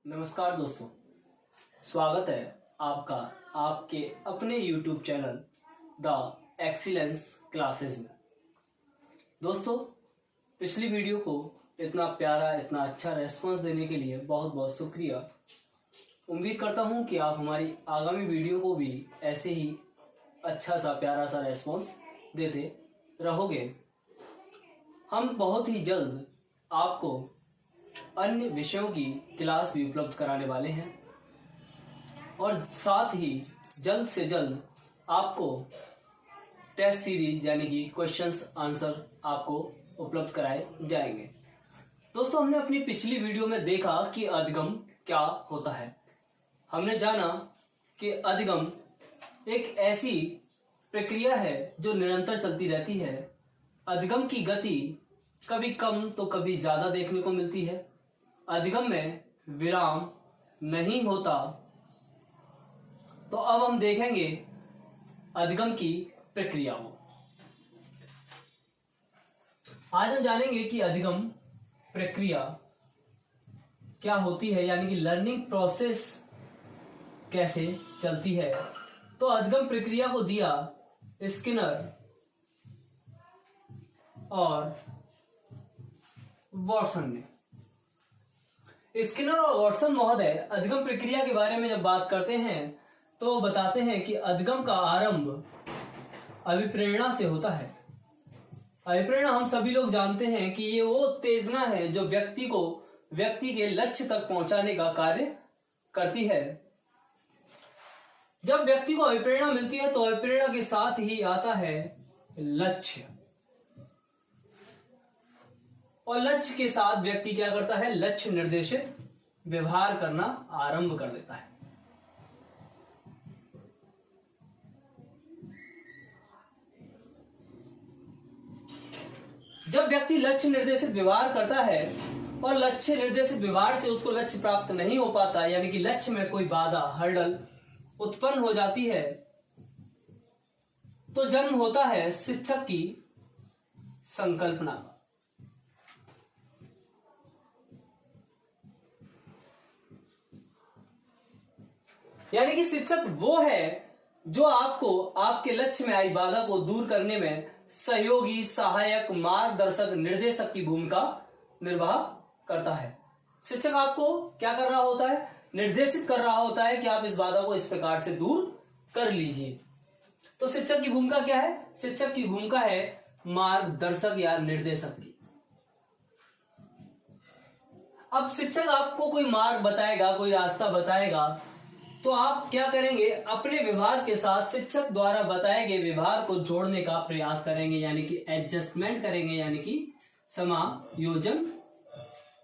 नमस्कार दोस्तों, स्वागत है आपका आपके अपने YouTube channel the excellence classes में। दोस्तों, पिछली वीडियो को इतना प्यारा इतना अच्छा रेस्पॉन्स देने के लिए बहुत बहुत शुक्रिया। उम्मीद करता हूँ कि आप हमारी आगामी वीडियो को भी ऐसे ही अच्छा सा प्यारा सा रेस्पॉन्स देते रहोगे। हम बहुत ही जल्द आपको अन्य विषयों की क्लास भी उपलब्ध कराने वाले हैं और साथ ही जल्द से जल्द आपको टेस्ट सीरीज यानी कि क्वेश्चंस आंसर आपको उपलब्ध कराए जाएंगे। दोस्तों, हमने अपनी पिछली वीडियो में देखा कि अधिगम क्या होता है। हमने जाना कि अधिगम एक ऐसी प्रक्रिया है जो निरंतर चलती रहती है। अधिगम की गति कभी कम तो कभी ज्यादा देखने को मिलती है। अधिगम में विराम नहीं होता। तो अब हम देखेंगे अधिगम की प्रक्रिया को। आज हम जानेंगे कि अधिगम प्रक्रिया क्या होती है, यानी कि लर्निंग प्रोसेस कैसे चलती है। तो अधिगम प्रक्रिया को दिया स्किनर और वॉटसन ने। स्किनर और वॉटसन महोदय अधिगम प्रक्रिया के बारे में जब बात करते हैं तो बताते हैं कि अधिगम का आरंभ अभिप्रेरणा से होता है। अभिप्रेरणा हम सभी लोग जानते हैं कि ये वो उत्तेजना है जो व्यक्ति के लक्ष्य तक पहुंचाने का कार्य करती है। जब व्यक्ति को अभिप्रेरणा मिलती है तो अभिप्रेरणा के साथ ही आता है लक्ष्य, और लक्ष्य के साथ व्यक्ति क्या करता है, लक्ष्य निर्देशित व्यवहार करना आरंभ कर देता है। जब व्यक्ति लक्ष्य निर्देशित व्यवहार करता है और लक्ष्य निर्देशित व्यवहार से उसको लक्ष्य प्राप्त नहीं हो पाता, यानी कि लक्ष्य में कोई बाधा हर्डल उत्पन्न हो जाती है, तो जन्म होता है शिक्षक की संकल्पना का। यानी कि शिक्षक वो है जो आपको आपके लक्ष्य में आई बाधा को दूर करने में सहयोगी, सहायक, मार्गदर्शक, निर्देशक की भूमिका निर्वाह करता है। शिक्षक आपको क्या कर रहा होता है, निर्देशित कर रहा होता है कि आप इस बाधा को इस प्रकार से दूर कर लीजिए। तो शिक्षक की भूमिका क्या है, शिक्षक की भूमिका है मार्गदर्शक या निर्देशक की। अब शिक्षक आपको कोई मार्ग बताएगा, कोई रास्ता बताएगा, तो आप क्या करेंगे, अपने व्यवहार के साथ शिक्षक द्वारा बताए गए व्यवहार को जोड़ने का प्रयास करेंगे, यानी कि एडजस्टमेंट करेंगे, यानी कि समायोजन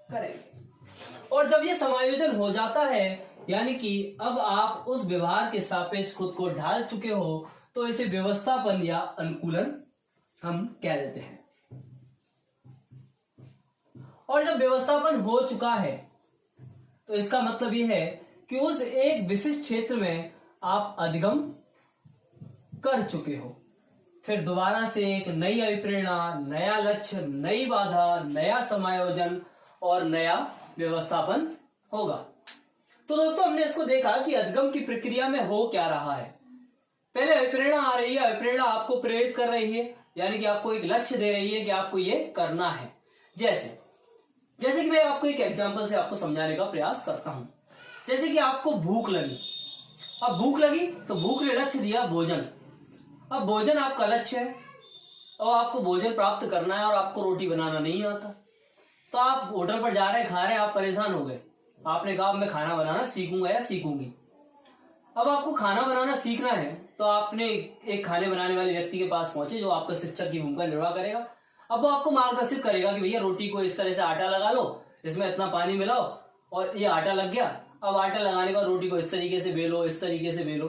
करेंगे। और जब ये समायोजन हो जाता है, यानी कि अब आप उस व्यवहार के सापेक्ष खुद को ढाल चुके हो, तो इसे व्यवस्थापन या अनुकूलन हम कह देते हैं। और जब व्यवस्थापन हो चुका है तो इसका मतलब यह है कि उस एक विशिष्ट क्षेत्र में आप अधिगम कर चुके हो। फिर दोबारा से एक नई अभिप्रेरणा, नया लक्ष्य, नई बाधा, नया समायोजन और नया व्यवस्थापन होगा। तो दोस्तों, हमने इसको देखा कि अधिगम की प्रक्रिया में हो क्या रहा है। पहले अभिप्रेरणा आ रही है, अभिप्रेरणा आपको प्रेरित कर रही है, यानी कि आपको एक लक्ष्य दे रही है कि आपको ये करना है। जैसे कि मैं आपको एक एग्जांपल से आपको समझाने का प्रयास करता हूं। जैसे कि आपको भूख लगी, अब भूख लगी तो भूख ने लक्ष्य दिया भोजन। अब भोजन आपका लक्ष्य है और आपको भोजन प्राप्त करना है और आपको रोटी बनाना नहीं आता, तो आप होटल पर जा रहे हैं, खा रहे हैं, आप परेशान हो गए। आपने कहा मैं खाना बनाना सीखूंगा या सीखूंगी। अब आपको खाना बनाना सीखना है तो आपने एक खाने बनाने वाले व्यक्ति के पास पहुंचे जो आपका शिक्षक की भूमिका निर्वाह करेगा। अब वो आपको मार्गदर्शित करेगा कि भैया रोटी को इस तरह से आटा लगा लो, इसमें इतना पानी मिलाओ और ये आटा लग गया। अब आटा लगाने के बाद रोटी को इस तरीके से बेलो, इस तरीके से बेलो।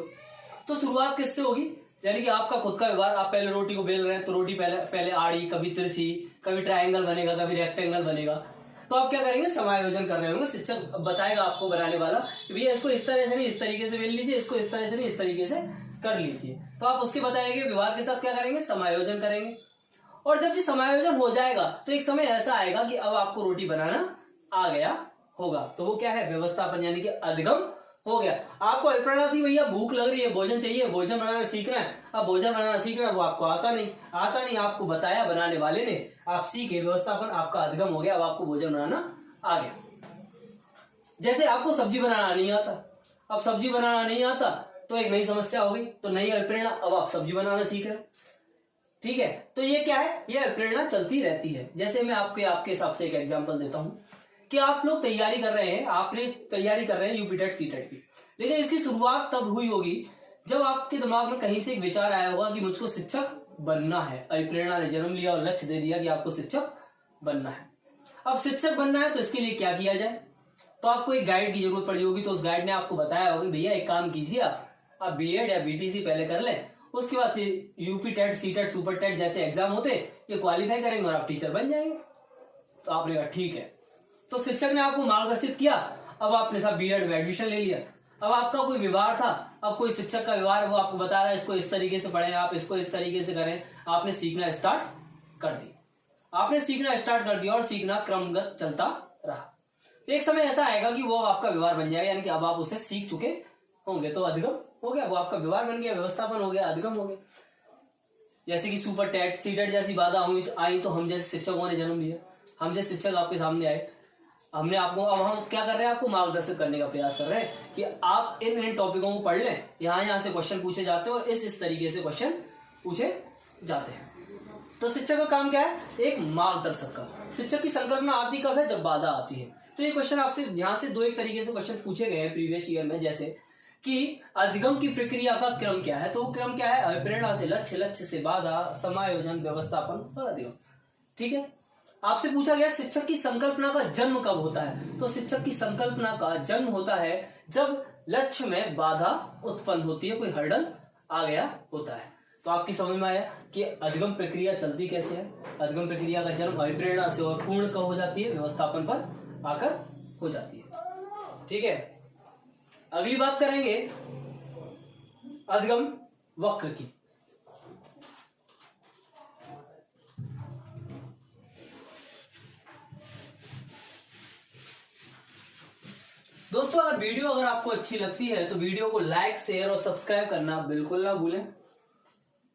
तो शुरुआत किससे होगी, यानी कि आपका खुद का व्यवहार। आप पहले रोटी को बेल रहे हैं तो रोटी पहले आड़ी, कभी तिरछी, कभी ट्रायंगल बनेगा, कभी रेक्टेंगल बनेगा। तो आप क्या करेंगे, समायोजन कर रहे होंगे। शिक्षक बताएगा आपको बनाने वाला कि भैया इसको इस तरह से नहीं इस तरीके से बेल लीजिए, इसको इस तरह से नहीं इस तरीके से कर लीजिए। तो आप उसके बताए गए व्यवहार के साथ क्या करेंगे, समायोजन करेंगे। और जब ये समायोजन हो जाएगा तो एक समय ऐसा आएगा कि अब आपको रोटी बनाना आ गया होगा। तो वो क्या है, व्यवस्थापन यानी कि अधिगम हो गया। आपको अभिप्रेरणा थी भैया भूख लग रही है, भोजन चाहिए, भोजन बनाना सीखना है। अब भोजन बनाना सीखना है, वो आपको आता नहीं, आपको बताया बनाने वाले ने, आप सीखे, व्यवस्थापन आपका अधिगम हो गया। अब आपको भोजन बनाना आ गया। जैसे आपको सब्जी बनाना नहीं आता, अब सब्जी बनाना नहीं आता तो एक नई समस्या हो गई, तो नई अभिप्रेरणा, अब आप सब्जी बनाना सीख रहे हैं। ठीक है, तो ये क्या है, ये अभिप्रेरणा चलती रहती है। जैसे मैं आपके हिसाब से एक एग्जांपल देता हूं कि आप लोग तैयारी कर रहे हैं, आपने तैयारी कर रहे हैं यूपी टेट सी टेट की, लेकिन इसकी शुरुआत तब हुई होगी जब आपके दिमाग में कहीं से एक विचार आया होगा कि मुझको शिक्षक बनना है। अभिप्रेरणा ने जन्म लिया और लक्ष्य दे दिया कि आपको शिक्षक बनना है। अब शिक्षक बनना है तो इसके लिए क्या किया जाए, तो आपको एक गाइड की जरूरत पड़ी होगी। तो उस गाइड ने आपको बताया होगा भैया एक काम कीजिए, आप बीएड या बीटीसी पहले कर लें, उसके बाद UP TET C TET super TET जैसे एग्जाम होते ये क्वालिफाई करेंगे और आप टीचर बन जाएंगे। तो आपने कहा ठीक है, तो शिक्षक ने आपको मार्गदर्शित किया। अब आपने सब बीएड में एडमिशन ले लिया। अब आपका कोई व्यवहार था, अब कोई शिक्षक का व्यवहार वो आपको बता रहा है इसको इस तरीके से पढ़ें, आप इसको इस तरीके से करें, आपने सीखना स्टार्ट कर दिया। आपने सीखना स्टार्ट कर दिया और सीखना क्रमगत चलता रहा। एक समय ऐसा आएगा कि वो आपका व्यवहार बन जाएगा, यानी कि अब आप उसे सीख चुके होंगे, तो अधिगम हो गया, वो आपका व्यवहार बन गया, व्यवस्थापन हो गया, अधिगम हो गया। जैसे कि सुपर टेट सी टेट जैसी बाधा आई तो हम जैसे शिक्षकों ने जन्म लिया, हम जैसे शिक्षक आपके सामने आए, हमने आपको, अब हम क्या कर रहे हैं, आपको मार्गदर्शित करने का प्रयास कर रहे हैं कि आप इन टॉपिकों को पढ़ लें, यहाँ से क्वेश्चन पूछे जाते हैं और इस तरीके से क्वेश्चन पूछे जाते हैं। तो शिक्षक का काम क्या है, एक मार्गदर्शक का। शिक्षक की संकल्पना आती कब है, जब बाधा आती है। तो ये क्वेश्चन आपसे यहाँ से दो एक तरीके से क्वेश्चन पूछे गए हैं प्रीवियस ईयर में, जैसे कि अधिगम की प्रक्रिया का क्रम क्या है। तो वो क्रम क्या है, अभिप्रेरणा से लक्ष्य, लक्ष्य से बाधा, समायोजन, व्यवस्थापन और अधिगम। ठीक है, आपसे पूछा गया शिक्षक की संकल्पना का जन्म कब होता है। तो शिक्षक की संकल्पना का जन्म होता है जब लक्ष्य में बाधा उत्पन्न होती है, कोई हर्डल आ गया होता है। तो आपकी समझ में आया कि अधिगम प्रक्रिया चलती कैसे है। अधिगम प्रक्रिया का जन्म अभिप्रेरणा से और पूर्ण कब हो जाती है, व्यवस्थापन पर आकर हो जाती है। ठीक है, अगली बात करेंगे अधिगम वक्र की। दोस्तों अगर वीडियो अगर आपको अच्छी लगती है तो वीडियो को लाइक, शेयर और सब्सक्राइब करना बिल्कुल ना भूलें।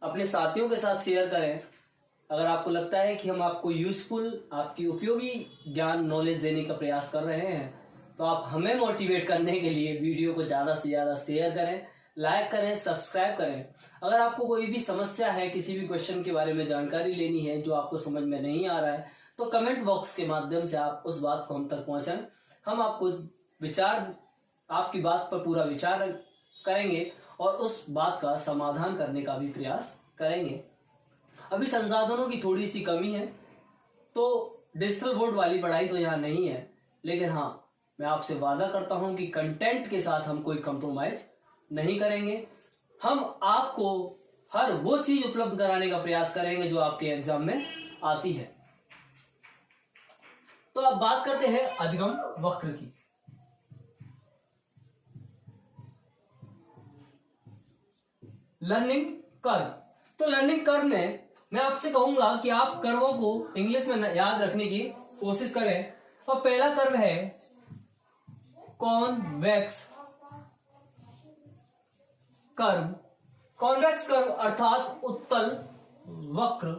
अपने साथियों के साथ शेयर करें। अगर आपको लगता है कि हम आपको यूजफुल, आपकी उपयोगी ज्ञान, नॉलेज देने का प्रयास कर रहे हैं, तो आप हमें मोटिवेट करने के लिए वीडियो को ज्यादा से ज्यादा शेयर करें, लाइक करें, सब्सक्राइब करें। अगर आपको कोई भी समस्या है, किसी भी क्वेश्चन के बारे में जानकारी लेनी है जो आपको समझ में नहीं आ रहा है, तो कमेंट बॉक्स के माध्यम से आप उस बात को हम तक पहुंचाएं। हम आपको विचार, आपकी बात पर पूरा विचार करेंगे और उस बात का समाधान करने का भी प्रयास करेंगे। अभी संसाधनों की थोड़ी सी कमी है, तो डिजिटल बोर्ड वाली पढ़ाई तो यहाँ नहीं है, लेकिन हाँ मैं आपसे वादा करता हूं कि कंटेंट के साथ हम कोई कंप्रोमाइज नहीं करेंगे। हम आपको हर वो चीज उपलब्ध कराने का प्रयास करेंगे जो आपके एग्जाम में आती है। तो अब बात करते हैं अधिगम वक्र की। Learning curve. तो लर्निंग कर्व में मैं आपसे कहूंगा कि आप कर्वों को इंग्लिश में याद रखने की कोशिश करें। और पहला कर्व है कॉन्वेक्स कर्व। कॉन्वेक्स कर्व अर्थात उत्तल वक्र।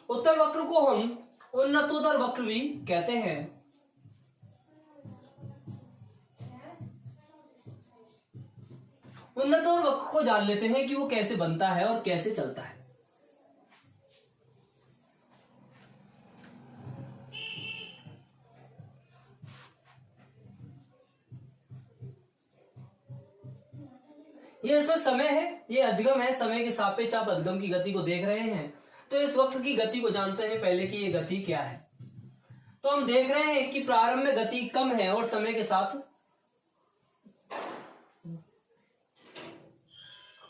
उत्तल वक्र को हम उन्नतोत्तर वक्र भी कहते हैं। उन्नतोत्तर वक्र को जान लेते हैं कि वो कैसे बनता है और कैसे चलता है। ये इसमें समय है, ये अधिगम है, समय के सापेक्ष आप अधिगम की गति को देख रहे हैं। तो इस वक्र की गति को जानते हैं पहले कि ये गति क्या है। तो हम देख रहे हैं कि प्रारंभ में गति कम है और समय के साथ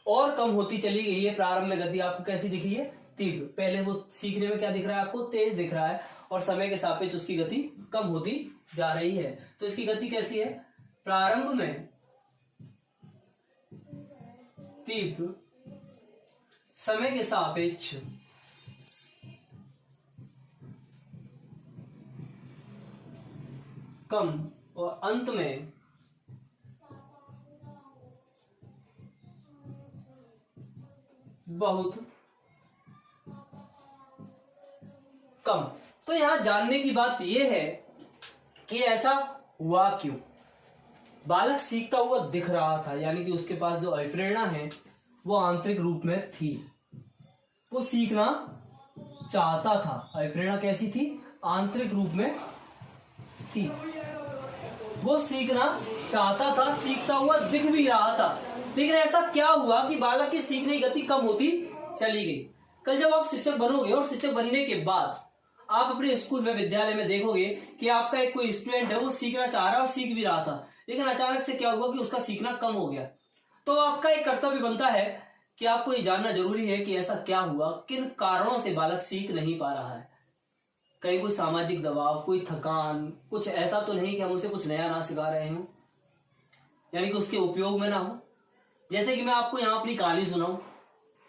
और कम होती चली गई है। प्रारंभ में गति आपको कैसी दिख रही है, तीव्र। पहले वो सीखने में क्या दिख रहा है आपको, तेज दिख रहा है, और समय के सापेक्ष उसकी गति कम होती जा रही है। तो इसकी गति कैसी है, प्रारंभ में तीव्र, समय के सापेक्ष कम और अंत में बहुत कम। तो यहां जानने की बात यह है कि ऐसा हुआ क्यों। बालक सीखता हुआ दिख रहा था, यानी कि उसके पास जो अभिप्रेरणा है वो आंतरिक रूप में थी, वो सीखना चाहता था। अभिप्रेरणा कैसी थी? आंतरिक रूप में थी, वो सीखना चाहता था, सीखता हुआ दिख भी रहा था। लेकिन ऐसा क्या हुआ कि बालक की सीखने की गति कम होती चली गई। कल जब आप शिक्षक बनोगे और शिक्षक बनने के बाद आप अपने स्कूल में, विद्यालय में देखोगे कि आपका एक कोई स्टूडेंट है, वो सीखना चाह रहा है और सीख भी रहा था, लेकिन अचानक से क्या हुआ कि उसका सीखना कम हो गया। तो आपका एक कर्तव्य बनता है कि आपको ये जानना जरूरी है कि ऐसा क्या हुआ, किन कारणों से बालक सीख नहीं पा रहा है। कहीं कोई सामाजिक दबाव, कोई थकान, कुछ ऐसा तो नहीं कि हम उसे कुछ नया ना सिखा रहे हों, यानी कि उसके उपयोग में ना हो। जैसे कि मैं आपको यहाँ अपनी कहानी सुनाऊं,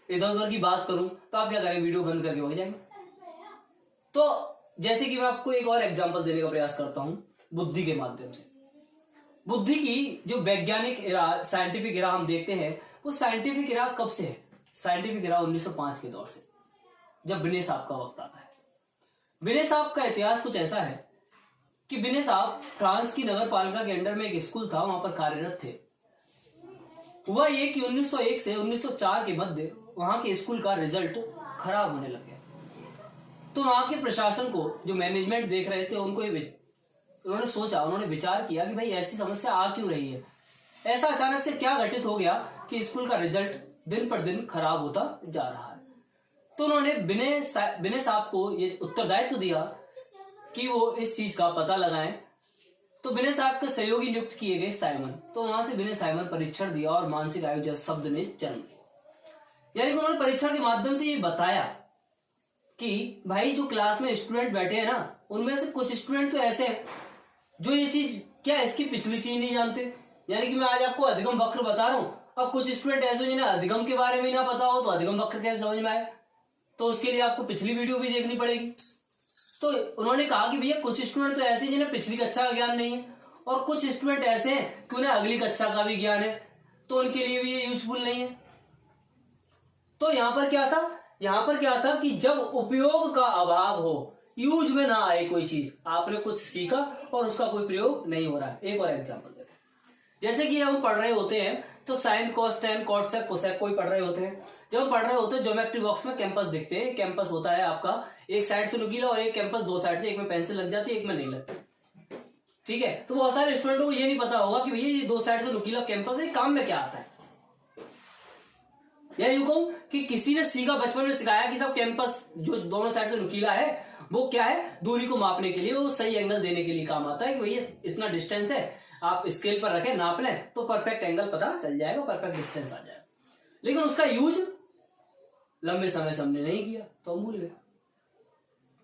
इधर उधर की बात करूं, तो आप क्या करेंगे? वीडियो बंद करके हो जाएंगे। तो जैसे कि मैं आपको एक और एग्जांपल देने का प्रयास करता हूं बुद्धि के माध्यम से। बुद्धि की जो वैज्ञानिक इरा, साइंटिफिक इरा हम देखते हैं, वो साइंटिफिक इरा कब से है? साइंटिफिक इरा 1905 के दौर से, जब बिने साहब का वक्त आता है। बिने साहब का इतिहास कुछ ऐसा है कि बिने साहब फ्रांस की नगर पालिका के अंडर में एक स्कूल था, वहां पर कार्यरत थे। हुआ ये कि 1901 से 1904 के मध्य वहां के स्कूल का रिजल्ट खराब होने लग गया। तो वहां के प्रशासन को, जो मैनेजमेंट देख रहे थे, उन्होंने सोचा, उन्होंने विचार किया कि भाई ऐसी समस्या आ क्यों रही है, ऐसा अचानक से क्या घटित हो गया कि स्कूल का रिजल्ट दिन पर दिन खराब होता जा रहा है। तो उन्होंने बिने साहब को ये उत्तरदायित्व दिया कि वो इस चीज का पता लगाएं। तो बिने साहब के सहयोगी नियुक्त किए गए साइमन। तो वहां से बिने साइमन परीक्षण दिया और मानसिक आयु जैसे शब्द ने जन्म लिया। यानी कि उन्होंने परीक्षण के माध्यम से ये बताया कि भाई जो क्लास में स्टूडेंट बैठे हैं ना, उनमें से कुछ स्टूडेंट तो ऐसे हैं जो ये चीज क्या है, इसकी पिछली चीज नहीं जानते। यानी कि मैं आज आपको अधिगम वक्र बता रहा हूं, अब कुछ स्टूडेंट ऐसे जिन्हें अधिगम के बारे में ना पता हो, तो अधिगम वक्र कैसे समझ में आए? तो उसके लिए आपको पिछली वीडियो भी देखनी पड़ेगी। तो उन्होंने कहा कि भैया कुछ स्टूडेंट तो ऐसे हैं जिन्हें पिछली कक्षा का ज्ञान नहीं है, और कुछ स्टूडेंट ऐसे हैं कि उन्हें अगली कक्षा का भी ज्ञान है, तो उनके लिए भी ये यूजफुल नहीं है। तो यहां पर क्या था कि जब उपयोग का अभाव हो, यूज में ना आए कोई चीज, आपने कुछ सीखा और उसका कोई प्रयोग नहीं हो रहा है। एक और एग्जांपल देते हैं। जैसे कि हम पढ़ रहे होते हैं तो साइन, कॉस, टेन, कॉट, सेक, कोसेक कोई पढ़ रहे होते हैं। जब हम पढ़ रहे होते हैं, ज्योमेट्री बॉक्स में कैंपस दिखते हैं। कैंपस होता है आपका एक साइड से नुकीला और एक कैंपस दो साइड से, एक में पेंसिल लग जाती है, एक में नहीं लगती। ठीक है, तो बहुत सारे स्टूडेंटों को ये नहीं पता होगा कि भैया ये दो साइड से नुकीला कैंपस है, काम में क्या आता है। या यूं कहूं कि किसी ने सीखा, बचपन में सिखाया कि सब कैंपस जो दोनों साइड से नुकीला है वो क्या है, दूरी को मापने के लिए, वो सही एंगल देने के लिए काम आता है कि भैया इतना डिस्टेंस है, आप स्केल पर रखें, नाप लें तो परफेक्ट एंगल पता चल जाएगा, परफेक्ट डिस्टेंस आ जाएगा। लेकिन उसका यूज लंबे समय से हमने नहीं किया, तो हम भूल गए।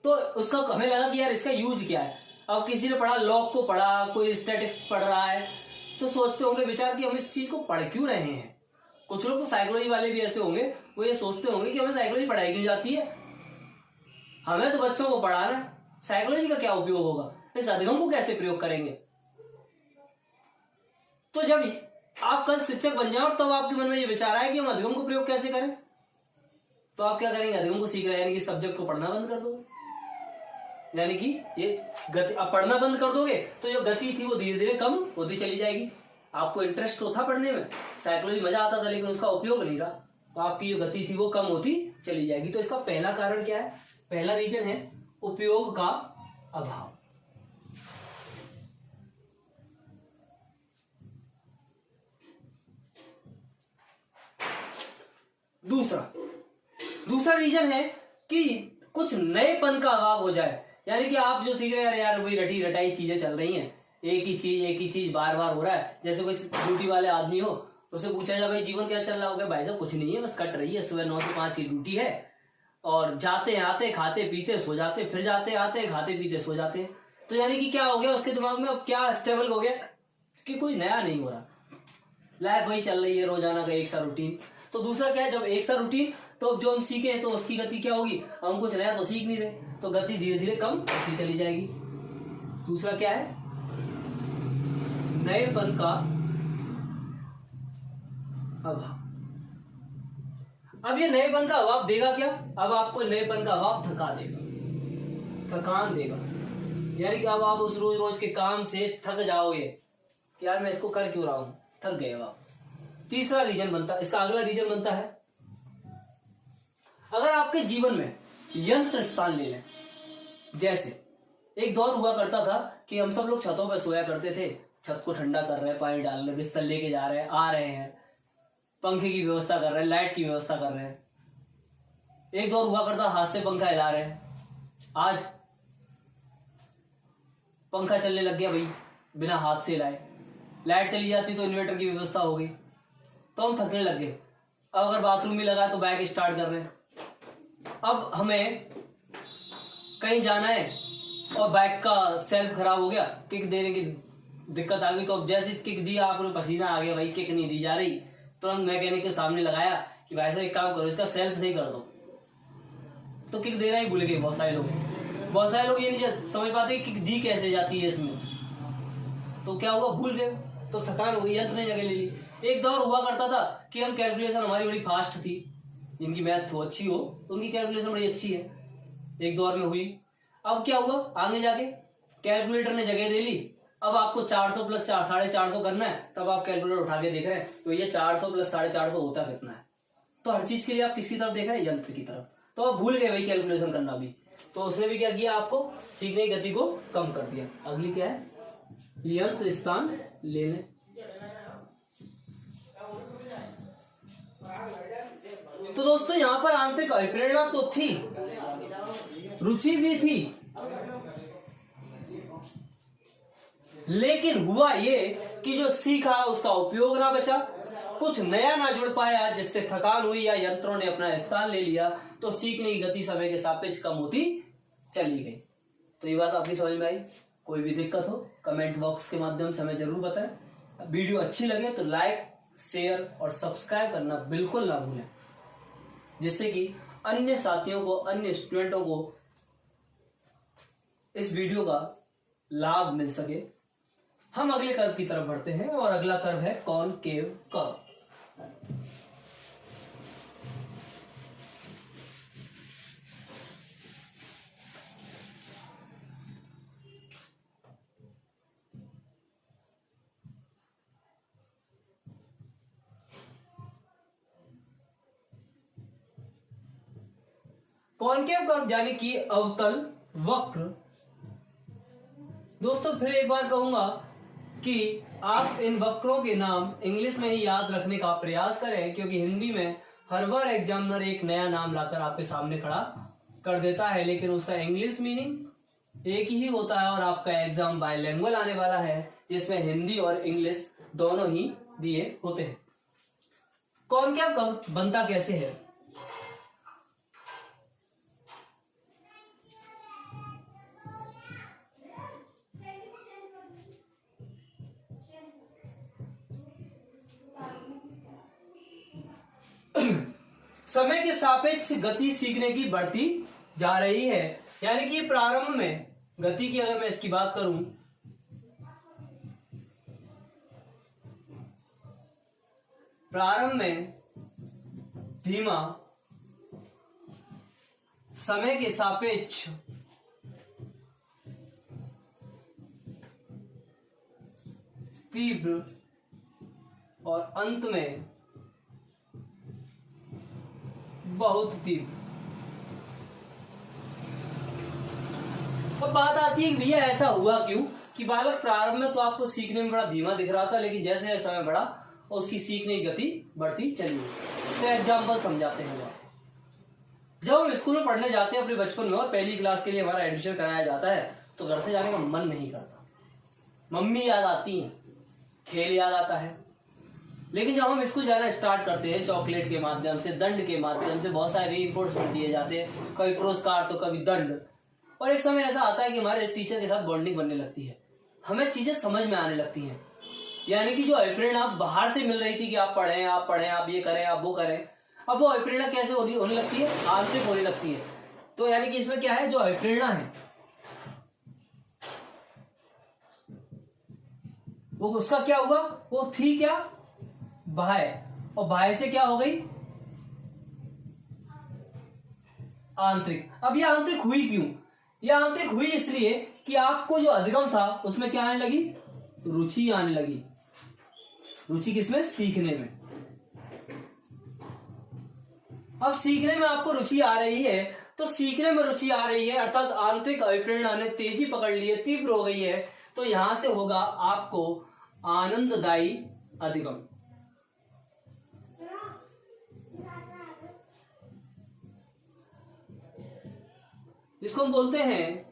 तो उसका हमें लगा कि यार इसका यूज क्या है। अब किसी ने पढ़ा, लॉग को पढ़ा, कोई स्टैटिक्स पढ़ रहा है, तो सोचते होंगे विचार कि हम इस चीज को पढ़ क्यों रहे हैं। कुछ लोग तो साइकोलॉजी वाले भी ऐसे होंगे, वो ये सोचते होंगे कि हमें साइकोलॉजी पढ़ाई क्यों जाती है, हमें तो बच्चों को पढ़ाना है, साइकोलॉजी का क्या उपयोग होगा, इस अधिगम को कैसे प्रयोग करेंगे। तो जब आप कल शिक्षक बन जाओ तब आपके मन में ये विचार आए कि हम अधिगम को प्रयोग कैसे करें, तो आप क्या करेंगे? अधिगम को सीख रहे हैं, यानी कि सब्जेक्ट को पढ़ना बंद कर दोगे, यानी कि ये गति, आप पढ़ना बंद कर दोगे तो जो गति थी वो धीरे धीरे कम होती चली जाएगी। आपको इंटरेस्ट तो था पढ़ने में, साइकोलॉजी मजा आता था, लेकिन उसका उपयोग नहीं रहा, तो आपकी जो गति थी वो कम होती चली जाएगी। तो इसका पहला कारण क्या है? पहला रीजन है उपयोग का अभाव। दूसरा रीजन है कि कुछ नएपन का अभाव हो जाए, यानी कि आप जो सीख रहे हैं यार वही रटी रटाई चीजें चल रही हैं, एक ही चीज बार बार हो रहा है। जैसे कोई ड्यूटी वाले आदमी हो, उससे पूछा जाए भाई जीवन क्या चल रहा होगा, भाई साहब कुछ नहीं है, बस कट रही है, सुबह 9 से 5 की ड्यूटी है, और जाते आते खाते पीते सो जाते, फिर जाते आते खाते पीते सो जाते। तो यानी कि क्या हो गया उसके दिमाग में, अब क्या स्टेबल हो गया कि कोई नया नहीं हो रहा, लाइफ वही चल रही है, रोजाना का एक सा रूटीन। तो दूसरा क्या है, जब एक सा रूटीन, तो जो हम सीखे तो उसकी गति क्या होगी, हम कुछ नया तो सीख नहीं रहे, तो गति धीरे धीरे कम होती चली जाएगी। दूसरा क्या है, नएपन का अभाव। अब ये नएपन का अभाव देगा क्या? अब आपको नएपन का अभाव थका देगा, थकान देगा। यानी कि अब आप उस रोज रोज के काम से थक जाओगे कि यार मैं इसको कर क्यों रहा हूं, थक गए आप। तीसरा रीजन बनता है, इसका अगला रीजन बनता है, अगर आपके जीवन में यंत्र स्थान ले लें। जैसे एक दौर हुआ करता था कि हम सब लोग छतों पर सोया करते थे, छत को ठंडा कर रहे हैं, पानी डाल रहे, बिस्तर लेके जा रहे हैं, आ रहे हैं, पंखे की व्यवस्था कर रहे हैं, लाइट की व्यवस्था कर रहे हैं। एक दौर हुआ करता हाथ से पंखा हिला रहे हैं। आज पंखा चलने लग गया भाई बिना हाथ से हिलाए, लाइट चली जाती तो इन्वर्टर की व्यवस्था हो गई, तो हम थकने लग गए। अब अगर बाथरूम में लगा तो बाइक स्टार्ट कर रहे हैं। अब हमें कहीं जाना है और बाइक का सेल्फ खराब हो गया, किक देने की दिक्कत आ गई, तो अब जैसे किक दिया आपने, पसीना आ गया भाई, किक नहीं दी जा रही, तुरंत मैकेनिक के सामने लगाया कि भाई ऐसा एक काम करो, इसका सेल्फ सही कर दो, तो किक देना ही भूल गए बहुत सारे लोग। बहुत सारे लोग ये नहीं समझ पाते कि किक दी कैसे जाती है इसमें, तो क्या हुआ, भूल गए, तो थकान हो गई, यंत्र ने जगह ले ली। एक दौर हुआ करता था कि हम कैलकुलेशन हमारी बड़ी फास्ट थी, जिनकी मैथ अच्छी हो तो उनकी कैलकुलेशन बड़ी अच्छी है, एक दौर में हुई। अब क्या हुआ, आगे जाके कैलकुलेटर ने जगह दे ली। अब आपको 400 प्लस 450 करना है, तब आप कैलकुलेटर उठा के देख रहे हैं तो ये 400 प्लस 450 होता कितना है। तो हर चीज के लिए आप किसकी तरफ देख रहे हैं, यंत्र की तरफ। तो आप भूल गए भाई कैलकुलेशन करना भी, तो उसने भी क्या किया, आपको सीखने की गति को कम कर दिया। अगली क्या है, यंत्र स्थान ले लें। तो दोस्तों यहाँ पर आंतरिक अभिप्रेरणा तो थी, रुचि भी थी, लेकिन हुआ ये कि जो सीखा उसका उपयोग ना बचा, कुछ नया ना जुड़ पाया, जिससे थकान हुई या यंत्रों ने अपना स्थान ले लिया, तो सीखने की गति समय के सापेक्ष कम होती चली गई। तो ये बात आपकी समझ में आई? कोई भी दिक्कत हो कमेंट बॉक्स के माध्यम से हमें जरूर बताएं। वीडियो अच्छी लगे तो लाइक, शेयर और सब्सक्राइब करना बिल्कुल ना भूलें, जिससे कि अन्य साथियों को, अन्य स्टूडेंटों को इस वीडियो का लाभ मिल सके। हम अगले कर्व की तरफ बढ़ते हैं और अगला कर्व है कॉनकेव कर्व। कॉनकेव कर्व यानी कि अवतल वक्र। दोस्तों फिर एक बार कहूंगा कि आप इन वक्रों के नाम इंग्लिश में ही याद रखने का प्रयास करें, क्योंकि हिंदी में हर बार एग्जामिनर एक नया नाम लाकर आपके सामने खड़ा कर देता है, लेकिन उसका इंग्लिश मीनिंग एक ही होता है। और आपका एग्जाम बाइलिंगुअल आने वाला है, जिसमें हिंदी और इंग्लिश दोनों ही दिए होते हैं। कॉनकेव कर्व बनता कैसे है? समय के सापेक्ष गति सीखने की बढ़ती जा रही है, यानी कि प्रारंभ में गति की अगर मैं इसकी बात करूं, प्रारंभ में धीमा, समय के सापेक्ष तीव्र और अंत में बहुत तीव्र। अब बात आती है कि भैया ऐसा हुआ क्यों कि बालक प्रारंभ में तो आपको सीखने में बड़ा धीमा दिख रहा था, लेकिन जैसे जैसे समय बढ़ा उसकी सीखने की गति बढ़ती चली गई। तो एग्जाम्पल समझाते हैं। जब हम स्कूल में पढ़ने जाते हैं अपने बचपन में और पहली क्लास के लिए हमारा एडमिशन कराया जाता है, तो घर से जाने का मन नहीं करता, मम्मी याद आती है, खेल याद आता है। लेकिन जब हम स्कूल जाना स्टार्ट करते हैं, चॉकलेट के माध्यम से, दंड के माध्यम से बहुत सारे रीइंफोर्समेंट दिए जाते हैं, कभी पुरस्कार तो कभी दंड, और एक समय ऐसा आता है कि हमारे टीचर के साथ बॉन्डिंग बनने लगती है, हमें चीजें समझ में आने लगती हैं। यानी कि जो अभिप्रेरणा बाहर से मिल रही थी कि आप पढ़ें, आप ये करें, आप वो करें, अब वो अभिप्रेरणा कैसे होने लगती है, आंतरिक होने लगती है। तो यानी कि इसमें क्या है, जो अभिप्रेरणा है वो उसका क्या हुआ, वो थी क्या, बाह्य, और बाह्य से क्या हो गई, आंतरिक। अब ये आंतरिक हुई क्यों, ये आंतरिक हुई इसलिए कि आपको जो अधिगम था उसमें क्या आने लगी, रुचि आने लगी। रुचि किसमें, सीखने में। अब सीखने में आपको रुचि आ रही है, तो सीखने में रुचि आ रही है अर्थात आंतरिक अभिप्रेरणा ने तेजी पकड़ ली है, तीव्र हो गई है, तो यहां से होगा आपको आनंददायी अधिगम। जिसको हम बोलते हैं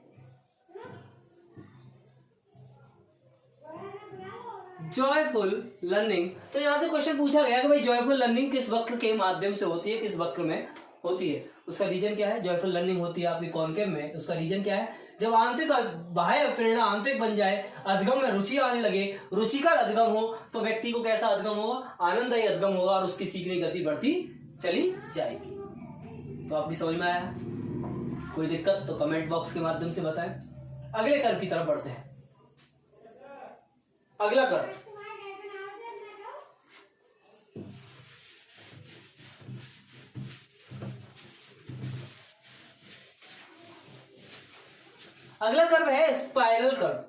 जॉयफुल लर्निंग। तो यहां से क्वेश्चन पूछा गया कि भाई जॉयफुल लर्निंग किस वक्र के माध्यम से होती है, किस वक्र में होती है। उसका रीजन क्या है, जॉयफुल लर्निंग होती है आपकी कॉनकेव में। उसका रीजन क्या है, जब आंतरिक बाह्य प्रेरणा आंतरिक बन जाए, अधिगम में रुचि आने लगे, रुचिकर अधिगम हो, तो व्यक्ति को कैसा अधिगम होगा, आनंददायी अधिगम होगा और उसकी सीखने की गति बढ़ती चली जाएगी। तो आपकी समझ में आया, कोई दिक्कत तो कमेंट बॉक्स के माध्यम से बताएं। अगले कर्व की तरफ बढ़ते हैं। अगला कर्व, अगला कर्व है स्पाइरल कर्व।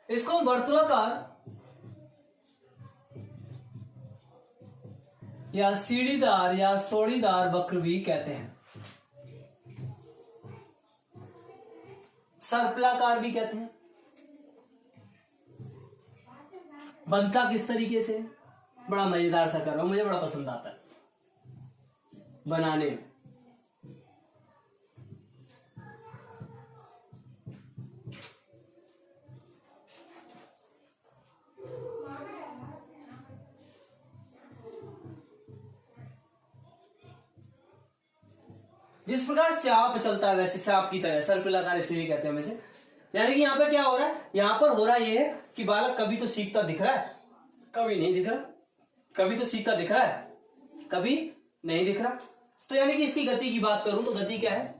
इसको वर्तुलाकार या सीढ़ीदार या सोड़ीदार वक्र भी कहते हैं, सर्पिलाकार भी कहते हैं। बनता किस तरीके से, बड़ा मजेदार सा कर्व, मुझे बड़ा पसंद आता है बनाने में। जिस प्रकार सांप चलता है वैसे सांप की तरह सर्पिलाकार इसलिए कहते हैं वैसे। यानी कि यहाँ पे क्या हो रहा है, यहाँ पर हो रहा ये है कि बालक कभी तो सीखता दिख रहा है, कभी नहीं दिख रहा, कभी तो सीखता दिख रहा है, कभी नहीं दिख रहा। तो यानी कि इसकी गति की बात करूं तो गति क्या है,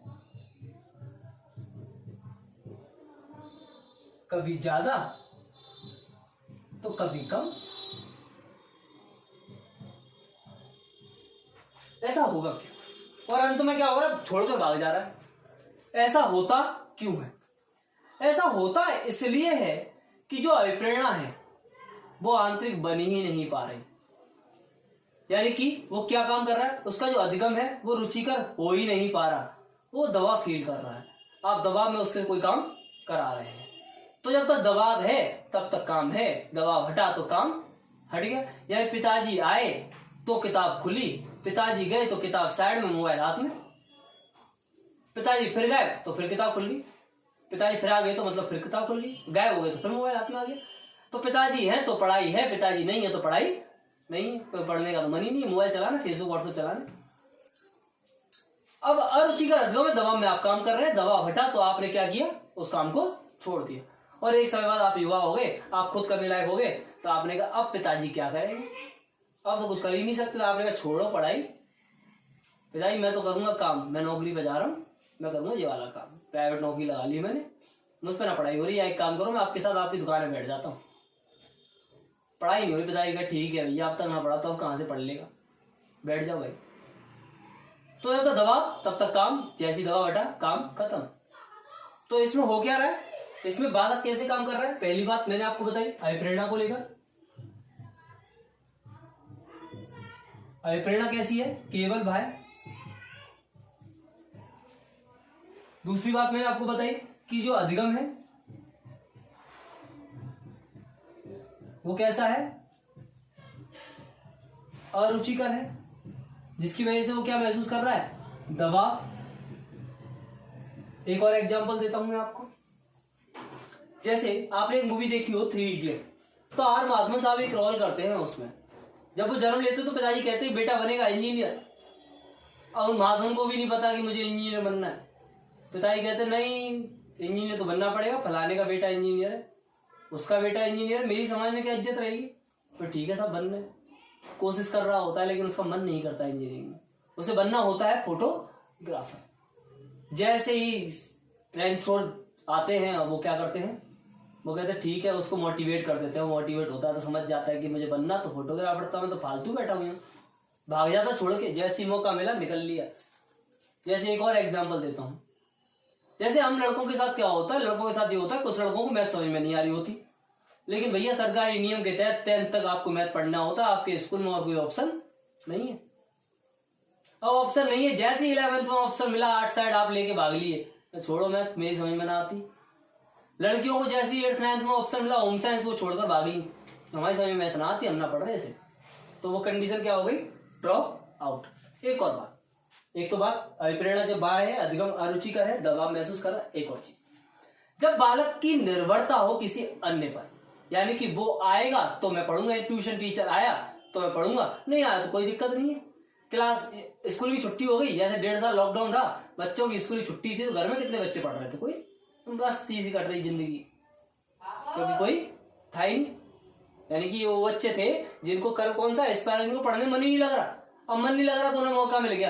कभी ज्यादा तो कभी कम। ऐसा होगा क्यों, और अंत में क्या हो रहा है, छोड़कर भाग जा रहा है। ऐसा होता क्यों है, ऐसा होता इसलिए है कि जो अभिप्रेरणा है वो आंतरिक बन ही नहीं पा रही। यानी कि वो क्या काम कर रहा है, उसका जो अधिगम है वो रुचिकर हो ही नहीं पा रहा, वो दबाव फील कर रहा है। आप दबाव में उससे कोई काम करा रहे हैं, तो जब तक दबाव है तब तक काम है, दबाव हटा तो काम हट गया। यानी पिताजी आए तो किताब खुली, पिताजी गए तो किताब साइड में, मोबाइल हाथ में। पिताजी फिर गए तो फिर किताब खुल गई, पिताजी फिर आ गए तो मतलब फिर किताब खुल गई, गायब हो गए तो फिर मोबाइल हाथ में आ गया। तो पिताजी है तो पढ़ाई है, पिताजी नहीं है तो पढ़ाई नहीं, कोई पढ़ने का तो मन ही नहीं, मोबाइल चलाना, फेसबुक व्हाट्सएप चलाना। अब अरुचिकर अधिगम में दबाव में आप काम कर रहे हैं, दबाव हटा तो आपने क्या किया, उस काम को छोड़ दिया। और एक समय बाद आप युवा हो गए, आप खुद करने लायक हो गए, तो आपने कहा अब पिताजी क्या करेंगे, अब तो कुछ कर ही नहीं सकते। आपने कहा छोड़ो पढ़ाई, पिताजी मैं तो करूंगा काम, मैं नौकरी पे जा रहा हूँ, मैं करूंगा ये वाला काम, प्राइवेट नौकरी लगा ली मैंने, मुझ पर ना पढ़ाई हो रही है, एक काम करो मैं आपके साथ आपकी दुकान में बैठ जाता हूँ, पढ़ाई नहीं हो रही। पिताजी का ठीक है भैया, अब तक ना पढ़ा तो अब कहाँ से पढ़ लेगा, बैठ जाओ भाई। तो जब तक दबाव तब तक काम, जैसी दबाव हटा काम खत्म। तो इसमें हो क्या रहा है, इसमें बालक कैसे काम कर रहा है। पहली बात मैंने आपको बताई अभिप्रेरणा को लेकर, अभिप्रेरणा कैसी है, केवल बाह्य। दूसरी बात मैंने आपको बताई कि जो अधिगम है वो कैसा है, अरुचिकर है, जिसकी वजह से वो क्या महसूस कर रहा है, दबाव। एक और एग्जांपल देता हूं मैं आपको, जैसे आपने एक मूवी देखी हो 3 इडियट, तो आर माधवन साहब एक रोल करते हैं उसमें। जब वो जन्म लेते तो पिताजी कहते हैं बेटा बनेगा इंजीनियर, और माधवन को भी नहीं पता कि मुझे इंजीनियर बनना है। पिताजी कहते नहीं इंजीनियर तो बनना पड़ेगा, फलाने का बेटा इंजीनियर है, उसका बेटा इंजीनियर, मेरी समाज में क्या इज्जत रहेगी। तो ठीक है सब बनने कोशिश कर रहा होता है, लेकिन उसका मन नहीं करता इंजीनियरिंग में। उसे बनना होता है फोटोग्राफर। जैसे ही रैंक छोड़ आते हैं वो क्या करते हैं, वो कहते हैं ठीक है, उसको मोटिवेट कर देते हैं। वो मोटिवेट होता है तो समझ जाता है कि मुझे बनना तो फोटोग्राफर था, मैं तो फालतू बैठा हुआ हूँ, भाग जाता छोड़ के। जैसे ही मौका मिला निकल लिया। जैसे एक और एग्जांपल देता हूँ, जैसे हम लड़कों के साथ क्या होता है, लड़कों के साथ ये होता है कुछ लड़कों को मैथ समझ में नहीं आ रही होती, लेकिन भैया सरकारी नियम के तहत 10th तक आपको मैथ पढ़ना होता है, आपके स्कूल में और कोई ऑप्शन नहीं है। अब ऑप्शन नहीं है, जैसे 11th में ऑप्शन मिला 8 साइड आप लेके भाग लिए, तो छोड़ो मैथ मेरी समझ में ना आती। लड़कियों को जैसे ही 8th 9th में ऑप्शन मिला होम साइंस, वो छोड़कर भाग ली, हमारी समझ में मैथ ना आती, हम ना पढ़ रहे ऐसे, तो वो कंडीशन क्या हो गई, ड्रॉप आउट। एक और बात, एक तो बात अभिप्रेरणा जब बाह्य है, अधिगम अरुचिकर है, दबाव महसूस कर रहा है। एक और चीज, जब बालक की निर्भरता हो किसी अन्य पर, यानी कि वो आएगा तो मैं पढ़ूंगा, ट्यूशन टीचर आया तो मैं पढ़ूंगा, नहीं आया तो कोई दिक्कत नहीं है। क्लास स्कूल की छुट्टी हो गई, जैसे 1.5 साल लॉकडाउन रहा, बच्चों की स्कूल की छुट्टी थी, तो घर में कितने बच्चे पढ़ रहे थे, कोई, बस तीसी कट रही जिंदगी, क्योंकि कोई था ही नहीं। यानी कि वो बच्चे थे जिनको कल कौन सा इस पैरेंट को पढ़ने मन ही नहीं लग रहा, अब मन नहीं लग रहा तो उन्हें मौका मिल गया,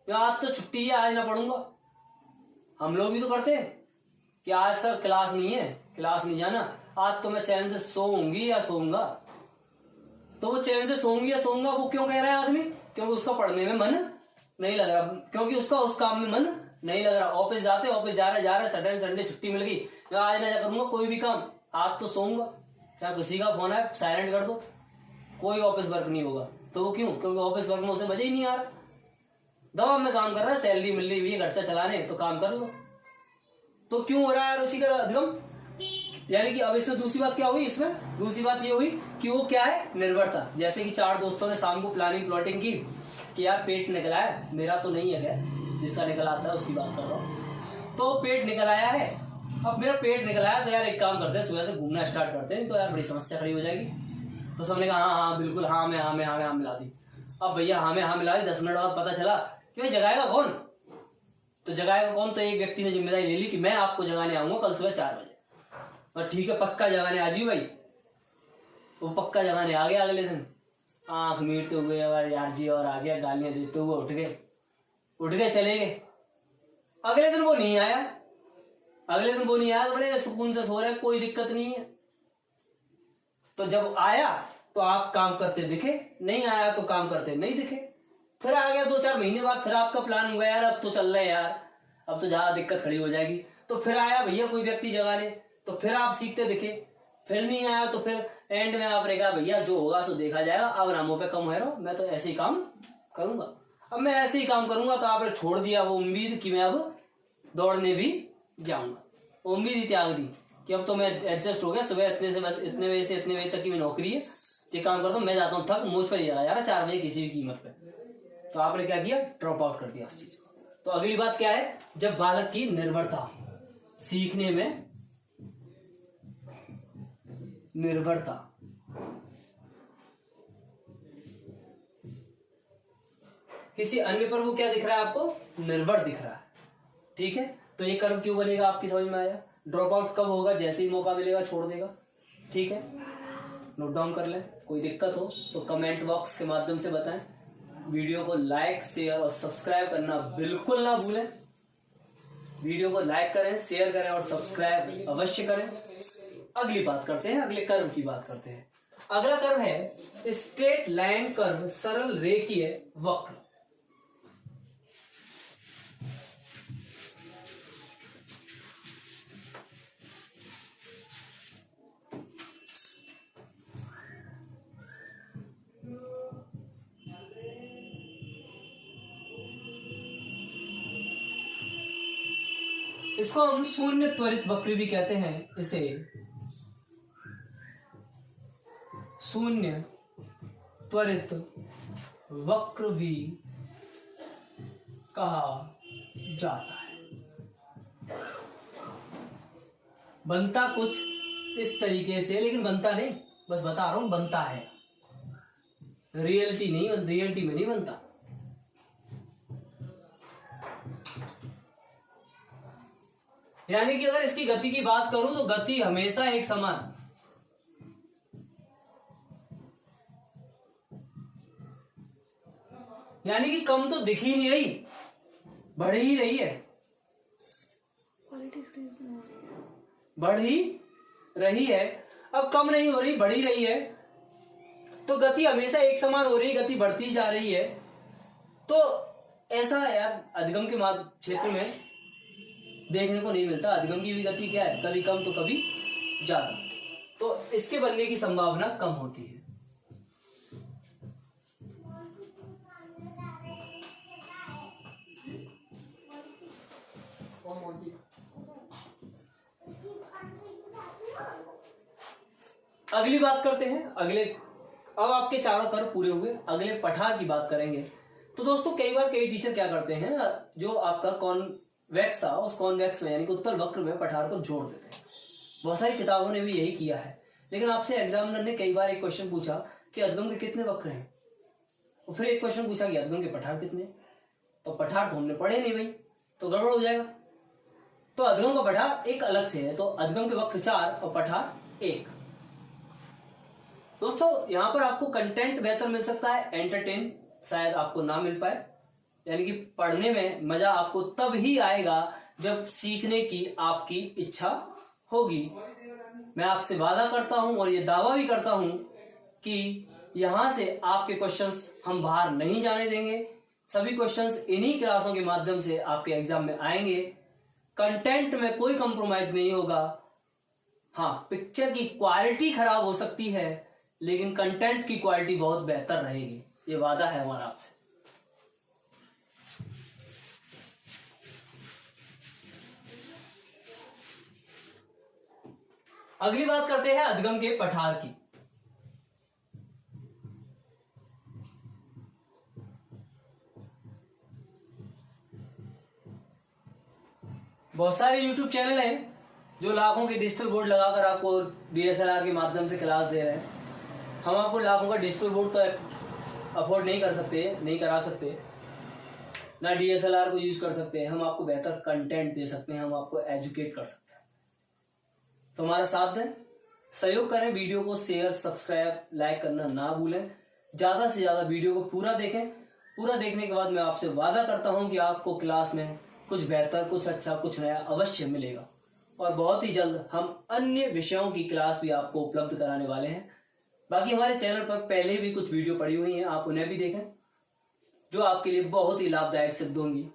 आज तो छुट्टी है आज ना पढ़ूंगा। हम लोग भी तो करते हैं कि आज सर क्लास नहीं है, क्लास नहीं जाना, आज तो मैं चैन से सोऊंगी या सोऊंगा। तो वो चैन से सोऊंगी या सोऊंगा वो क्यों कह रहा है आदमी, क्योंकि उसका पढ़ने में मन नहीं लग रहा, क्योंकि उसका उस काम में मन नहीं लग रहा। ऑफिस जाते, ऑफिस जा रहे सैटरडे संडे छुट्टी मिल गई, मैं आज ना करूंगा कोई भी काम, आज तो सोऊंगा, चाहे किसी का फोन है साइलेंट कर दो, कोई ऑफिस वर्क नहीं होगा। तो वो क्यों, क्योंकि ऑफिस वर्क में उसे मजा ही नहीं आ रहा। दवा में काम कर रहा है, सैलरी मिल रही है खर्चा चलाने, तो काम कर लो। तो क्यों हो रहा है रुचि का अधिगम, यानी कि अब इसमें दूसरी बात क्या हुई, इसमें दूसरी बात ये हुई कि वो क्या है, निर्भरता। जैसे कि 4 दोस्तों ने शाम को प्लानिंग प्लॉटिंग की कि यार पेट निकल आया, मेरा तो नहीं है, क्या जिसका निकल आता है उसकी बात कर रहा हूँ। तो पेट निकल आया है, अब मेरा पेट निकल आया तो यार एक काम करते हैं, सुबह से घूमना स्टार्ट करते हैं, तो यार बड़ी समस्या खड़ी हो जाएगी। तो सबने कहा हाँ बिल्कुल, हाँ में मिला दी। अब भैया हाँ मिला दी, 10 मिनट बाद पता चला कि भाई जगाएगा कौन, तो जगाएगा कौन, तो एक व्यक्ति ने जिम्मेदारी ले ली कि मैं आपको जगाने आऊंगा कल सुबह 4 बजे। और ठीक है पक्का जगाने आ जी भाई, वो पक्का जगाने आ गया। अगले दिन आंख मीटते हुए यार जी और आ गया, गालियां देते हुए उठ गए चले गए। अगले दिन वो नहीं आया, तो बड़े सुकून से सो रहे, कोई दिक्कत नहीं है। तो जब आया तो आप काम करते दिखे, नहीं आया तो काम करते नहीं दिखे। फिर आ गया 2-4 महीने बाद, फिर आपका प्लान हुआ यार अब तो चल रहा है यार, अब तो ज्यादा दिक्कत खड़ी हो जाएगी, तो फिर आया भैया कोई व्यक्ति जगाने, तो फिर आप सीखते दिखे। फिर नहीं आया तो फिर एंड में आपने कहा भैया जो होगा सो देखा जाएगा, अब नामों पे कम है रो, मैं तो ऐसे ही काम करूंगा, अब मैं ऐसे ही काम करूंगा। तो आपने छोड़ दिया वो उम्मीद कि मैं अब दौड़ने भी जाऊंगा, उम्मीद ही त्याग दी कि अब तो मैं एडजस्ट हो गया, सुबह इतने बजे से इतने बजे तक की मेरी नौकरी है, ये काम करता हूँ, मैं जाता हूँ थक, मुझ पर ही लगा यार 4 बजे किसी भी कीमत पे। तो आपने क्या किया, ड्रॉप आउट कर दिया उस चीज को। तो अगली बात क्या है, जब बालक की निर्भरता, सीखने में निर्भरता, किसी अन्य पर वो क्या दिख रहा है आपको, निर्भर दिख रहा है, ठीक है। तो ये कर्म क्यों बनेगा आपकी समझ में आया। ड्रॉप आउट कब होगा, जैसे ही मौका मिलेगा छोड़ देगा, ठीक है, नोट डाउन कर लें। कोई दिक्कत हो तो कमेंट बॉक्स के माध्यम से बताएं। वीडियो को लाइक शेयर और सब्सक्राइब करना बिल्कुल ना भूलें। वीडियो को लाइक करें, शेयर करें और सब्सक्राइब अवश्य करें। अगली बात करते हैं, अगले कर्व की बात करते हैं। अगला कर्व है स्ट्रेट लाइन कर्व, सरल रेखीय वक्र। इसको हम शून्य त्वरित वक्र भी कहते हैं, इसे शून्य त्वरित वक्र भी कहा जाता है। बनता कुछ इस तरीके से, लेकिन बनता नहीं, बस बता रहा हूं बनता है, रियलिटी नहीं, रियलिटी में नहीं बनता। यानी कि अगर इसकी गति की बात करूं तो गति हमेशा एक समान, यानी कि कम तो दिख ही नहीं रही, बढ़ ही रही है, बढ़ ही रही है। अब कम नहीं हो रही, बढ़ ही रही है, तो गति हमेशा एक समान हो रही है, गति बढ़ती जा रही है। तो ऐसा यार अधिगम के क्षेत्र में देखने को नहीं मिलता। अधिगम की भी गति क्या है, कभी कम तो कभी ज्यादा, तो इसके बनने की संभावना कम होती है। अगली बात करते हैं, अब आपके चारों कर्व पूरे हुए, अगले पठार की बात करेंगे। तो दोस्तों कई बार कई टीचर क्या करते हैं, जो आपका कॉन्वेक्स था उस कॉन्वेक्स में यानी कि उत्तल वक्र में पठार को जोड़ देते हैं। बहुत सारी किताबों ने भी यही किया है, लेकिन आपसे एग्जामिनर ने कई बार एक क्वेश्चन पूछा कि अधिगम के कितने वक्र हैं, और फिर एक क्वेश्चन पूछा कि अधिगम के पठार कितने, तो पठार तो हमने पढ़े नहीं भाई, तो गड़बड़ हो जाएगा। तो अधिगम का पठार एक अलग से है, तो अधिगम के वक्र 4 और पठार 1। दोस्तों यहां पर आपको कंटेंट बेहतर मिल सकता है, एंटरटेन शायद आपको ना मिल पाए, यानी कि पढ़ने में मजा आपको तब ही आएगा जब सीखने की आपकी इच्छा होगी। मैं आपसे वादा करता हूं और ये दावा भी करता हूं कि यहां से आपके क्वेश्चंस हम बाहर नहीं जाने देंगे। सभी क्वेश्चंस इन्हीं क्लासों के माध्यम से आपके एग्जाम में आएंगे। कंटेंट में कोई कंप्रोमाइज नहीं होगा। हाँ, पिक्चर की क्वालिटी खराब हो सकती है, लेकिन कंटेंट की क्वालिटी बहुत बेहतर रहेगी, ये वादा है हमारा आपसे। अगली बात करते हैं अधिगम के पठार की। बहुत सारे YouTube चैनल हैं जो लाखों के डिजिटल बोर्ड लगाकर आपको DSLR के माध्यम से क्लास दे रहे हैं। हम आपको लाखों का डिजिटल बोर्ड तो अफोर्ड नहीं कर सकते, नहीं करा सकते, ना DSLR को यूज कर सकते हैं। हम आपको बेहतर कंटेंट दे सकते हैं, हम आपको एजुकेट कर सकते हैं। तो हमारा साथ दें, सहयोग करें, वीडियो को शेयर, सब्सक्राइब, लाइक करना ना भूलें। ज्यादा से ज्यादा वीडियो को पूरा देखें। पूरा देखने के बाद मैं आपसे वादा करता हूं कि आपको क्लास में कुछ बेहतर, कुछ अच्छा, कुछ नया अवश्य मिलेगा। और बहुत ही जल्द हम अन्य विषयों की क्लास भी आपको उपलब्ध कराने वाले हैं। बाकी हमारे चैनल पर पहले भी कुछ वीडियो पड़ी हुई हैं, आप उन्हें भी देखें, जो आपके लिए बहुत ही लाभदायक सिद्ध होंगी।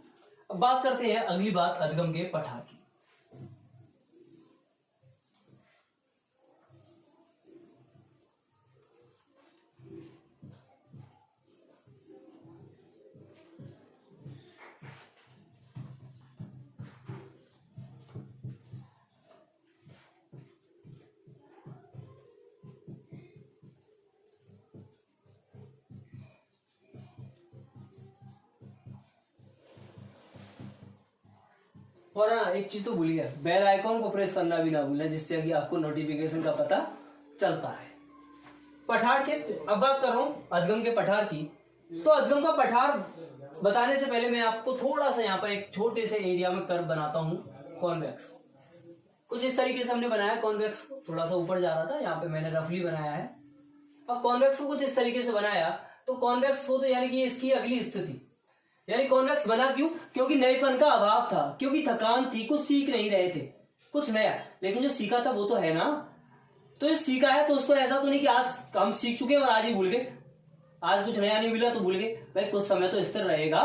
अब बात करते हैं अगली बात अधिगम के पठार की। और हाँ, एक चीज तो भूलिए, बेल आइकॉन को प्रेस करना भी ना भूलें, जिससे कि आपको नोटिफिकेशन का पता चलता है। पठार क्षेत्र, अब बात कर रहा हूं अधिगम के पठार की। तो अधिगम का पठार बताने से पहले मैं आपको थोड़ा सा यहाँ पर एक छोटे से एरिया में कर्व बनाता हूँ कॉन्वेक्स को। कुछ इस तरीके से हमने बनाया कॉन्वेक्स को, थोड़ा सा ऊपर जा रहा था, यहाँ पे मैंने रफली बनाया है। अब कॉन्वेक्स को कुछ इस तरीके से बनाया, तो कॉन्वेक्स को तो यानी कि इसकी अगली स्थिति, यानी कॉन्वेक्स बना क्यों, क्योंकि नएपन का अभाव था, क्योंकि थकान थी, कुछ सीख नहीं रहे थे, कुछ नया। लेकिन जो सीखा था वो तो है ना, तो जो सीखा है तो उसको ऐसा तो नहीं कि आज हम सीख चुके और आज ही भूल गए, आज कुछ नया नहीं मिला तो भूल गए। भाई कुछ समय तो स्थिर रहेगा,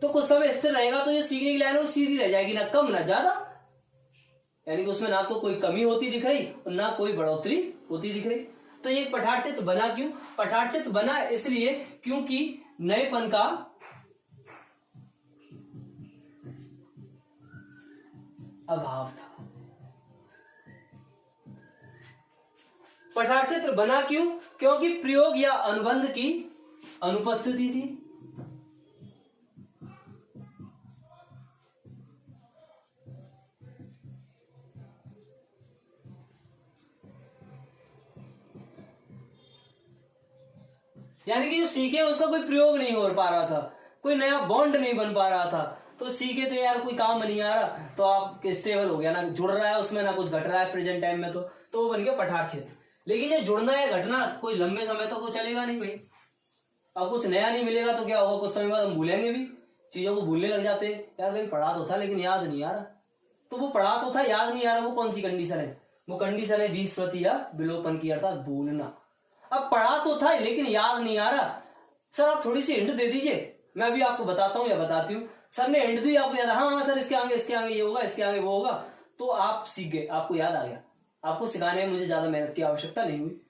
तो कुछ समय स्थिर रहेगा तो जो सीखने की लाइन है वो सीधी रह जाएगी, ना कम ना ज्यादा। यानी कि उसमें ना तो कोई कमी होती दिख रही और ना कोई बढ़ोतरी होती दिख रही। तो ये पठार क्षेत्र बना क्यों, पठार क्षेत्र बना इसलिए क्योंकि नएपन का अभाव था। पठार क्षेत्र बना क्यों, क्योंकि प्रयोग या अनुबंध की अनुपस्थिति थी। यानी कि जो सीखे उसका कोई प्रयोग नहीं हो पा रहा था, कोई नया बॉन्ड नहीं बन पा रहा था। तो सीखे तो यार कोई काम नहीं आ रहा, तो आप स्टेबल हो गया, ना जुड़ रहा है उसमें, ना कुछ घट रहा है प्रेजेंट टाइम में, तो वो बन गया पठार क्षेत्र। लेकिन ये जुड़ना है घटना कोई लंबे समय तक तो चलेगा नहीं भाई। अब कुछ नया नहीं मिलेगा तो क्या होगा, कुछ समय बाद हम भूलेंगे भी, चीजों को भूलने लग जाते हैं। यार भाई पढ़ा तो था लेकिन याद नहीं आ रहा, तो वो पढ़ा तो था याद नहीं आ रहा, वो कौन सी कंडीशन है? वो कंडीशन है विस्मृति या विलोपन की, अर्थात भूलना। अब पढ़ा तो था लेकिन याद नहीं आ रहा, सर आप थोड़ी सी हिंट दे दीजिए, मैं अभी आपको बताता हूँ या बताती हूँ। सर ने हिंट दी, आपको याद, हाँ सर इसके आगे ये होगा, इसके आगे वो होगा, तो आप सीख गए, आपको याद आ गया। आपको सिखाने में मुझे ज्यादा मेहनत की आवश्यकता नहीं हुई।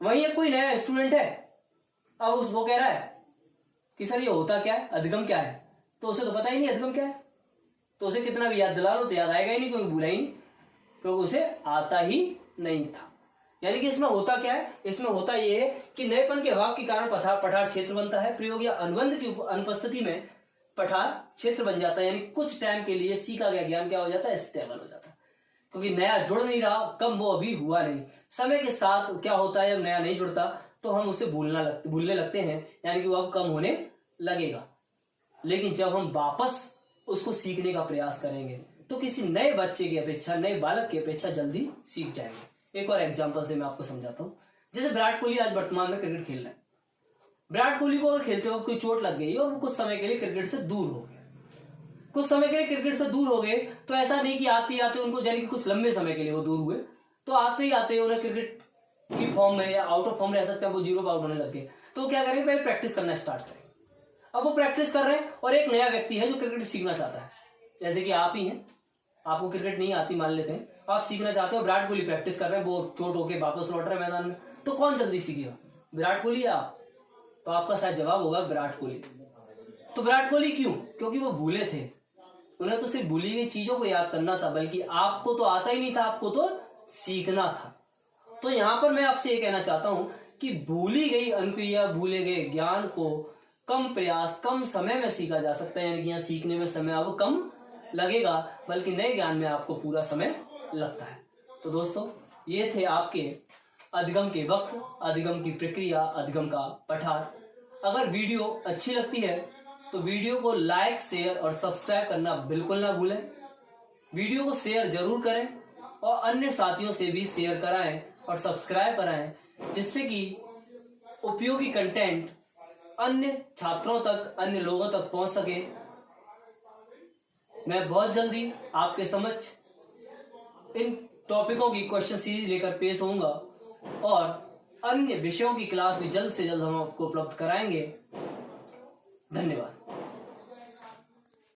वहीं एक कोई नया स्टूडेंट है, अब वो कह रहा है कि सर ये होता क्या है, अधिगम क्या है, तो उसे तो पता ही नहीं अधिगम क्या है, तो उसे कितना भी याद दिला लो तो याद आएगा ही नहीं, क्योंकि भूला ही नहीं, क्योंकि उसे आता ही नहीं था। यानी कि इसमें होता क्या है, इसमें होता यह है कि नएपन के अभाव के कारण पठार क्षेत्र बनता है। प्रयोग या अनुबंध की अनुपस्थिति में पठार क्षेत्र बन जाता है, यानी कुछ टाइम के लिए सीखा गया ज्ञान क्या हो जाता है, स्टेबल हो जाता है, क्योंकि नया जुड़ नहीं रहा, कम वो अभी हुआ नहीं। समय के साथ क्या होता है, जब नया नहीं जुड़ता तो हम उसे भूलने लगते हैं, यानी कि वो अब कम होने लगेगा। लेकिन जब हम वापस उसको सीखने का प्रयास करेंगे तो किसी नए बच्चे की अपेक्षा, नए बालक की अपेक्षा जल्दी सीख जाएंगे। एक और एग्जांपल से मैं आपको समझाता हूँ। जैसे विराट कोहली आज वर्तमान में क्रिकेट खेल रहे हैं। विराट कोहली को अगर खेलते वक्त कोई चोट लग गई और वो कुछ समय के लिए क्रिकेट से दूर हो गए, कुछ समय के लिए क्रिकेट से दूर हो गए, तो ऐसा नहीं कि आते आते उनको, यानी कि कुछ लंबे समय के लिए वो दूर हुए, तो आते ही आते उन्हें क्रिकेट की फॉर्म में या आउट ऑफ फॉर्म रह सकते हैं, वो जीरो आउट होने लग गए, तो क्या करेंगे, पहले प्रैक्टिस करना स्टार्ट करेंगे। अब वो प्रैक्टिस कर रहे हैं और एक नया व्यक्ति है जो क्रिकेट सीखना चाहता है, जैसे कि आप ही हैं, आपको क्रिकेट नहीं आती मान लेते हैं, आप सीखना चाहते हो। विराट कोहली प्रैक्टिस कर रहे हैं, वो चोट होके वापस लौट रहे हैं मैदान में, तो कौन जल्दी सीखेगा, विराट कोहली या आप? तो आपका शायद जवाब होगा विराट कोहली। तो विराट कोहली क्यों? क्योंकि वो भूले थे, उन्हें तो सिर्फ भूली गई चीजों को याद करना था, बल्कि आपको तो आता ही नहीं था, आपको तो सीखना था। तो यहां पर मैं आपसे ये कहना चाहता हूं कि भूली गई अनुक्रिया, भूले गए ज्ञान को कम प्रयास, कम समय में सीखा जा सकता है, यानी कि यहाँ सीखने में समय अब कम लगेगा, बल्कि नए ज्ञान में आपको पूरा समय लगता है। तो दोस्तों ये थे आपके अधिगम के वक्त, अधिगम की प्रक्रिया, अधिगम का पठार। अगर वीडियो अच्छी लगती है तो वीडियो को लाइक, शेयर और सब्सक्राइब करना बिल्कुल ना भूलें। वीडियो को शेयर जरूर करें और अन्य साथियों से भी शेयर कराएं और सब्सक्राइब कराएं, जिससे कि उपयोगी कंटेंट अन्य छात्रों तक, अन्य लोगों तक पहुंच सके। मैं बहुत जल्दी आपके समक्ष इन टॉपिकों की क्वेश्चन सीरीज लेकर पेश होऊंगा और अन्य विषयों की क्लास भी जल्द से जल्द हम आपको उपलब्ध कराएंगे। धन्यवाद।